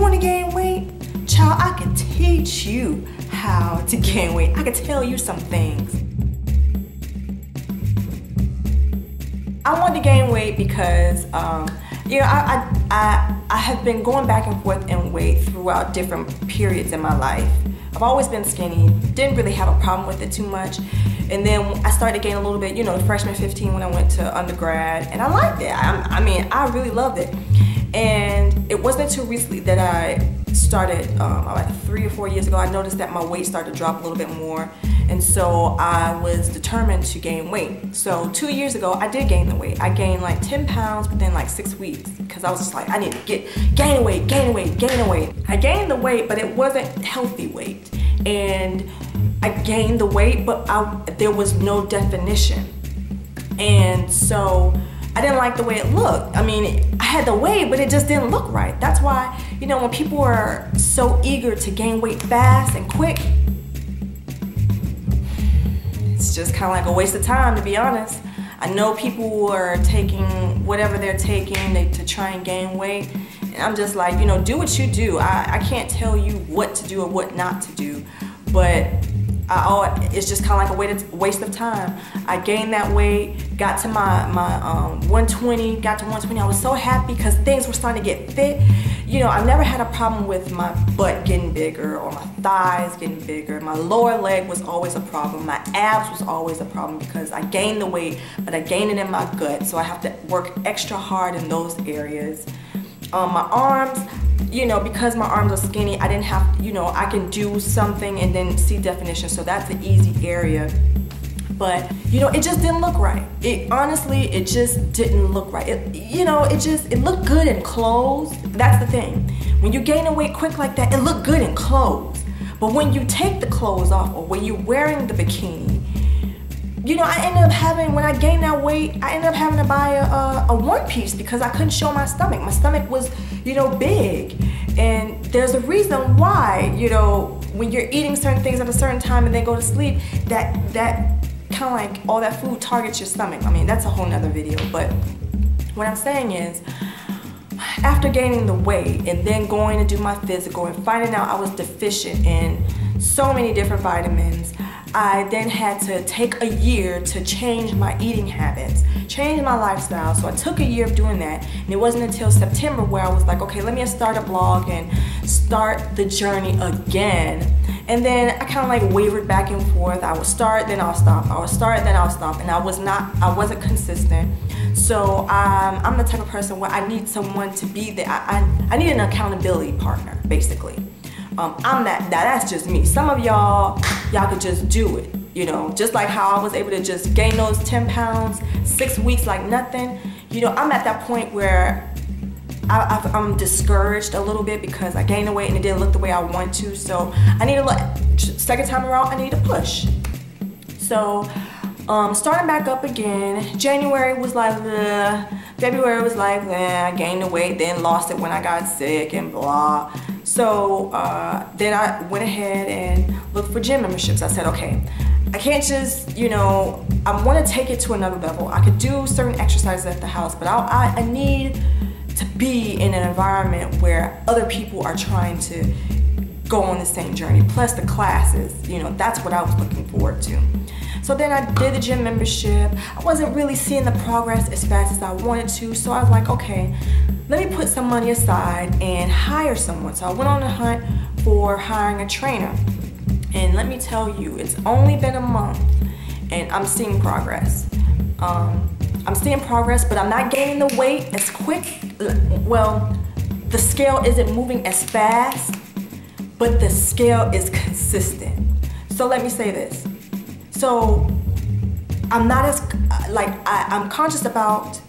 want to gain weight? Child, I can teach you how to gain weight. I can tell you some things. I want to gain weight because, you know, I have been going back and forth in weight throughout different periods in my life. I've always been skinny, didn't really have a problem with it too much. And then I started gaining a little bit, you know, the freshman 15 when I went to undergrad, and I liked it. I mean, I really loved it. And it wasn't until recently that I started, like 3 or 4 years ago, I noticed that my weight started to drop a little bit more. And so I was determined to gain weight. So 2 years ago, I did gain the weight. I gained like 10 pounds within like 6 weeks because I was just like, I need to gain weight, gain weight, gain weight. I gained the weight, but it wasn't healthy weight. And I gained the weight, but there was no definition. And so I didn't like the way it looked. I mean, I had the weight, but it just didn't look right. That's why, you know, when people are so eager to gain weight fast and quick, it's just kind of like a waste of time, to be honest. I know people who are taking whatever they're taking to try and gain weight, and I'm just like, you know, do what you do. I can't tell you what to do or what not to do, but it's just kind of like a waste of time. I gained that weight, got to my 120, got to 120. I was so happy because things were starting to get fit. You know, I've never had a problem with my butt getting bigger or my thighs getting bigger. My lower leg was always a problem. My abs was always a problem because I gained the weight, but I gained it in my gut, so I have to work extra hard in those areas. My arms, you know, because my arms are skinny, I didn't have, you know, I can do something and then see definition, so that's an easy area. But, you know, it just didn't look right. Honestly, it just didn't look right. It looked good in clothes. That's the thing. When you gain a weight quick like that, it looked good in clothes. But when you take the clothes off or when you're wearing the bikini, you know, when I gained that weight, I ended up having to buy a one-piece because I couldn't show my stomach. My stomach was, you know, big. And there's a reason why, you know, when you're eating certain things at a certain time and then go to sleep, that kind of like all that food targets your stomach. I mean, that's a whole nother video. But what I'm saying is, after gaining the weight and then going to do my physical and finding out I was deficient in so many different vitamins, I then had to take a year to change my eating habits, change my lifestyle. So I took a year of doing that, and it wasn't until September where I was like, okay, let me start a blog and start the journey again. And then I kind of like wavered back and forth. I would start, then I'll stop. I would start, then I'll stop, and I wasn't consistent. So I'm the type of person where I need someone to be there. I need an accountability partner, basically. That's just me. Some of y'all could just do it, you know, just like how I was able to just gain those 10 pounds, 6 weeks like nothing. You know, I'm at that point where I'm discouraged a little bit because I gained the weight and it didn't look the way I want to. So I need to look, second time around, I need to push. So starting back up again, January was like, February was like, I gained the weight, then lost it when I got sick and blah. So then I went ahead and looked for gym memberships. I said, okay, I can't just, you know, I want to take it to another level. I could do certain exercises at the house, but I need to be in an environment where other people are trying to go on the same journey. Plus the classes, you know, that's what I was looking forward to. So then I did the gym membership. I wasn't really seeing the progress as fast as I wanted to, so I was like, okay, let me put some money aside and hire someone. So I went on a hunt for hiring a trainer. And let me tell you, it's only been a month and I'm seeing progress. I'm seeing progress, but I'm not gaining the weight as quick. Well, the scale isn't moving as fast, but the scale is consistent. So let me say this. So I'm not as, I'm conscious about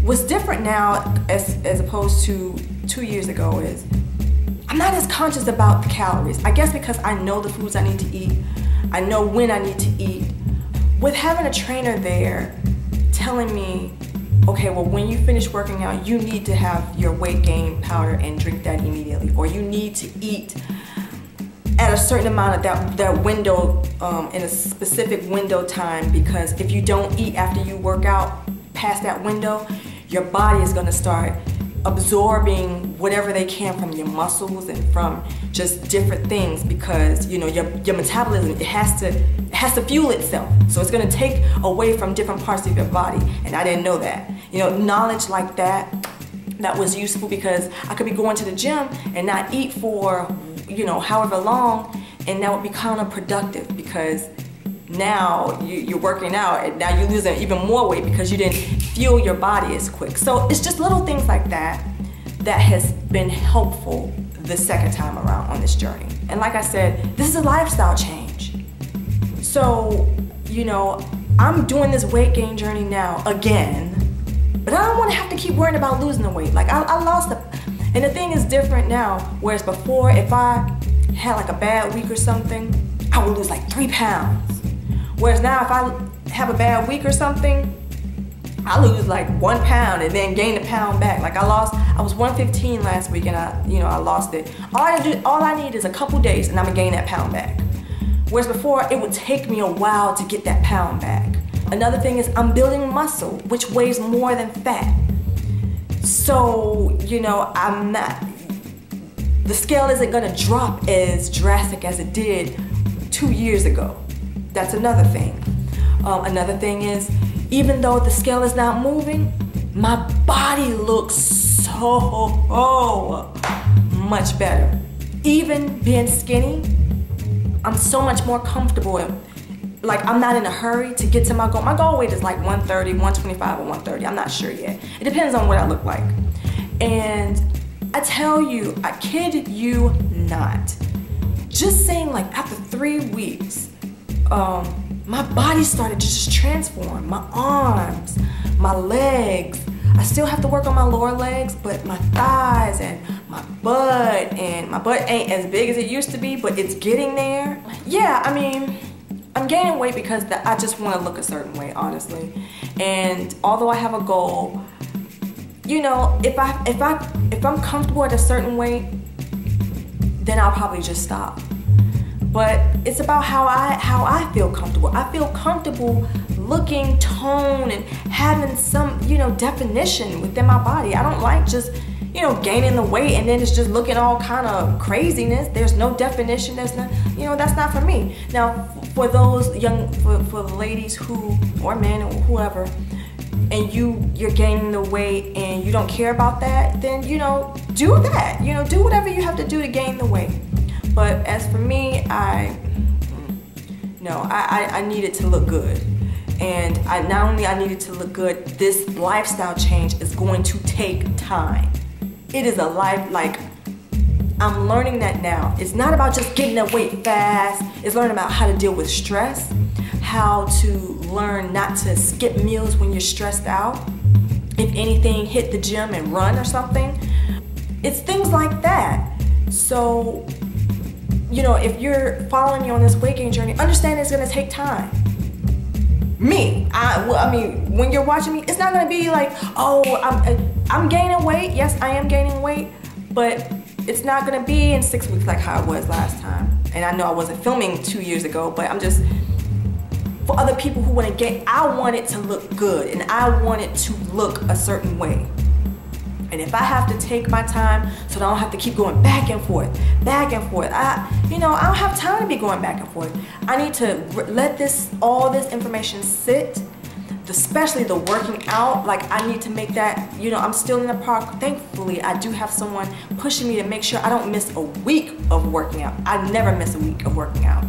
what's different now as opposed to 2 years ago is I'm not as conscious about the calories. I guess because I know the foods I need to eat. I know when I need to eat. With having a trainer there telling me, okay, well, when you finish working out, you need to have your weight gain powder and drink that immediately, or you need to eat at a certain amount of that window, in a specific window time, because if you don't eat after you work out past that window, your body is gonna start absorbing whatever they can from your muscles and from just different things, because you know your metabolism, it has to fuel itself, so it's going to take away from different parts of your body. And I didn't know that. You know, knowledge like that was useful, because I could be going to the gym and not eat for, you know, however long, and that would be counterproductive, because now you're working out and now you're losing even more weight because you didn't fuel your body as quick. So it's just little things like that that has been helpful the second time around on this journey. And like I said, this is a lifestyle change. So, you know, I'm doing this weight gain journey now again, but I don't want to have to keep worrying about losing the weight. Like I lost the, and the thing is different now, whereas before, if I had like a bad week or something, I would lose like 3 pounds. Whereas now, if I have a bad week or something, I lose like 1 pound and then gain a pound back. Like I was 115 last week, and I lost it. All I need is a couple days and I'm gonna gain that pound back. Whereas before, it would take me a while to get that pound back. Another thing is I'm building muscle, which weighs more than fat. So, you know, the scale isn't gonna drop as drastic as it did 2 years ago. That's another thing. Another thing is, even though the scale is not moving, my body looks so much better. Even being skinny, I'm so much more comfortable. Like, I'm not in a hurry to get to my goal. My goal weight is like 130, 125 or 130. I'm not sure yet. It depends on what I look like. And I tell you, I kid you not, just saying, like, after 3 weeks, my body started to just transform. My arms, my legs. I still have to work on my lower legs, but my thighs and my butt ain't as big as it used to be, but it's getting there. Yeah, I mean, I'm gaining weight because I just want to look a certain way, honestly. And although I have a goal, you know, if I'm comfortable at a certain weight, then I'll probably just stop. But it's about how I feel comfortable. I feel comfortable looking toned and having some, you know, definition within my body. I don't like just, you know, gaining the weight and then it's just looking all kind of craziness. There's no definition. There's not, you know, that's not for me. Now, for those for the ladies who, or men or whoever, and you're gaining the weight and you don't care about that, then, you know, do that. You know, do whatever you have to do to gain the weight. But as for me, I needed to look good. And not only I needed to look good, this lifestyle change is going to take time. It is a life, like, I'm learning that now. It's not about just getting that weight fast. It's learning about how to deal with stress, how to learn not to skip meals when you're stressed out. If anything, hit the gym and run or something. It's things like that. So, you know, if you're following me on this weight gain journey, understand it's gonna take time. I mean, when you're watching me, it's not gonna be like, oh, I'm gaining weight. Yes, I am gaining weight, but it's not gonna be in 6 weeks like how it was last time. And I know I wasn't filming 2 years ago, but I'm just, for other people who wanna gain, I want it to look good and I want it to look a certain way. And if I have to take my time so that I don't have to keep going back and forth, I don't have time to be going back and forth. I need to let all this information sit, especially the working out. Like, I need to make that, you know, I'm still in the park. Thankfully, I do have someone pushing me to make sure I don't miss a week of working out. I never miss a week of working out.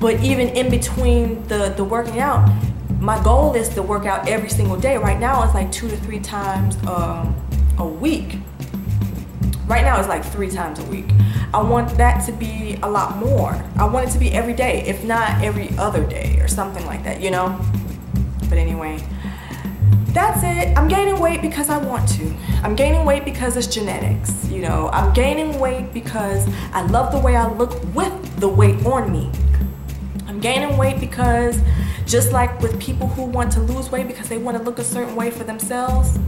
But even in between the working out, my goal is to work out every single day. Right now, it's like 2 to 3 times a week. Right now it's like 3 times a week. I want that to be a lot more. I want it to be every day, if not every other day or something like that, you know? But anyway, that's it. I'm gaining weight because I want to. I'm gaining weight because it's genetics, you know? I'm gaining weight because I love the way I look with the weight on me. I'm gaining weight because, just like with people who want to lose weight because they want to look a certain way for themselves,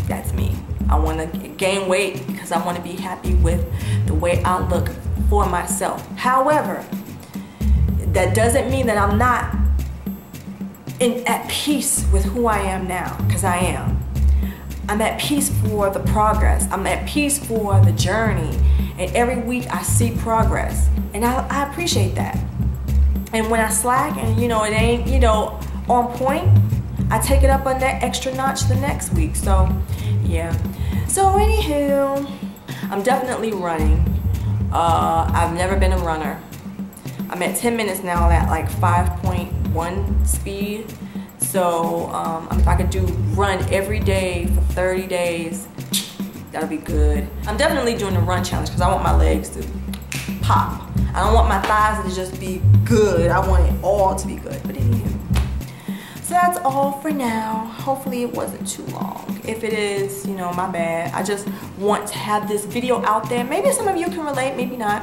that's me. I want to gain weight because I want to be happy with the way I look for myself. However, that doesn't mean that I'm not at peace with who I am now, because I am. I'm at peace for the progress. I'm at peace for the journey. And every week I see progress. And I appreciate that. And when I slack and, you know, it ain't, you know, on point, I take it up on that extra notch the next week. So, yeah. So, anywho, I'm definitely running. I've never been a runner. I'm at 10 minutes now at like 5.1 speed. So if I could run every day for 30 days, that'll be good. I'm definitely doing the run challenge because I want my legs to pop. I don't want my thighs to just be good. I want it all to be good. But anyway, so that's all for now. Hopefully it wasn't too long. If it is, you know, my bad. I just want to have this video out there. Maybe some of you can relate, maybe not.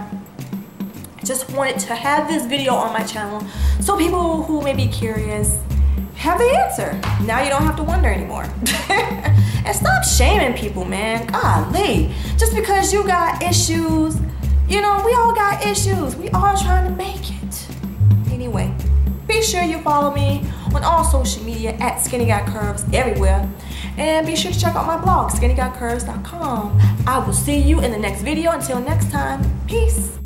I just wanted to have this video on my channel so people who may be curious have the answer. Now you don't have to wonder anymore. And stop shaming people, man. Golly. Just because you got issues, you know, we all got issues. We all trying to make it. Anyway, be sure you follow me on all social media at SkinnyGotCurves everywhere. And be sure to check out my blog, SkinnyGotCurves.com. I will see you in the next video. Until next time, peace.